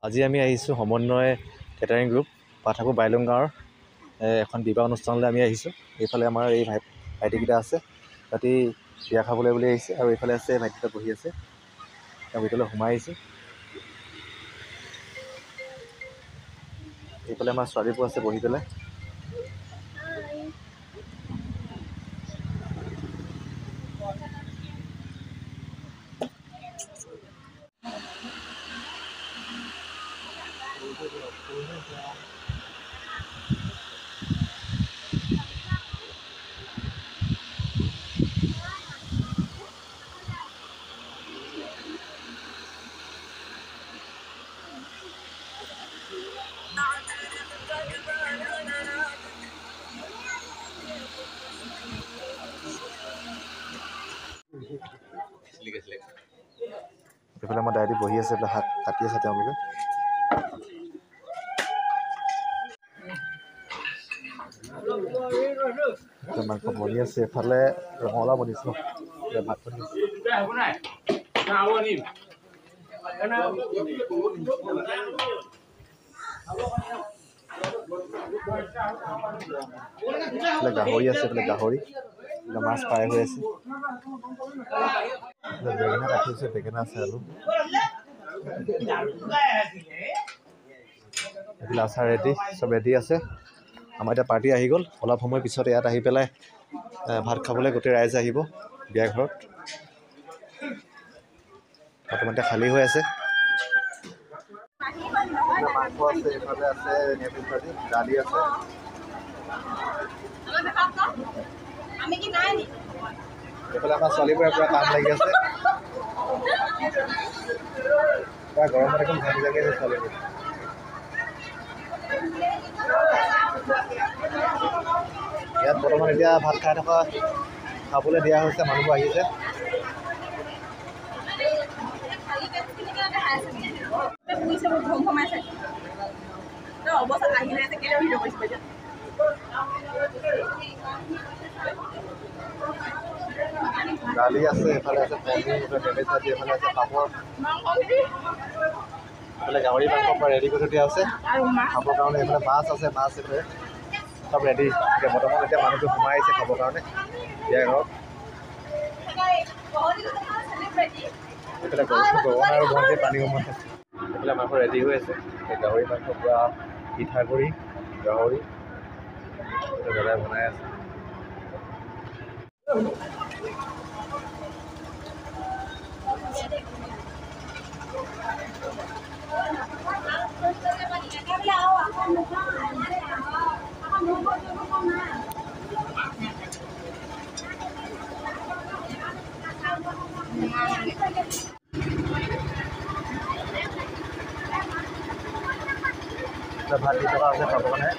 আজি আমি আহিছোঁ সমন্বয় কেটাৰিং গ্ৰুপ পাঠাপুৰ বাইলুং গাঁৱৰ এখন বিবাহ অনুষ্ঠানলৈ আমি আহিছোঁ। এইফালে আমাৰ এই ভাইটিকেইটা আছে, ৰাতি বিয়া খাবলৈ বুলি আহিছে, আৰু এইফালে আছে ভাইটিকেইটা বহি আছে। তেওঁ ভিতৰলৈ সোমাই আহিছোঁ। এইফালে আমাৰ ছোৱালীবোৰ আছে বহি পেলাই। এইফালে আমাৰ দাইটি বহি আছে, এইফালে হাত কাটি আছে তেওঁলোকে। মাংস বনি আছে, এফালে ৰঙালাও বনিছে, ভাত বনি আছে। গাহৰি আছে, এইফালে গাহৰি, মাছ ফ্ৰাই হৈ আছে। বেঙেনা কাটিছে, বেঙেনা আছে, আলু। এইফালে আচাৰ ৰেডি, চব ৰেডি আছে। আমাৰ এতিয়া পাৰ্টি আহি গ'ল। অলপ সময় পিছত ইয়াত আহি পেলাই ভাত খাবলৈ গোটেই ৰাইজ আহিব বিয়া ঘৰত। বৰ্তমান এতিয়া খালী হৈ আছে। মাংস আছে, এইফালে আছে নেমু ভাজি, দালি আছে। এইফালে আমাৰ ছোৱালীবোৰে পুৰা কাম লাগি আছে। পুৰা গৰমত একদম ঘামি জামি আছে ছোৱালীবোৰ। ইয়াত বৰ্তমান এতিয়া ভাত খাই থকা, খাবলৈ দিয়া হৈছে, মানুহবোৰ আহিছে। দালি আছে, এইফালে আছে পনীৰ, বেলেগ ভাজি, এইফালে আছে পাপৰ, এইফালে গাহৰি মাংস পৰা ৰেডি কৰি দিয়া আছে খাবৰ কাৰণে। এইফালে মাছ আছে, মাছ এইফালে চব ৰেডি। এতিয়া বৰ্তমান এতিয়া মানুহটো সোমাই আহিছে খাবৰ কাৰণে বিয়া ঘৰত। এইফালে গগনা আৰু ভণ্টিয়ে পানী সোমাই আছে। এইফালে মাংস ৰেডি হৈ আছে। গাহৰি মাংস পুৰা পিঠাগুড়ি, গাহৰি দাদাই বনাই আছে। ভাত দি থকা আছে খাবৰ কাৰণে।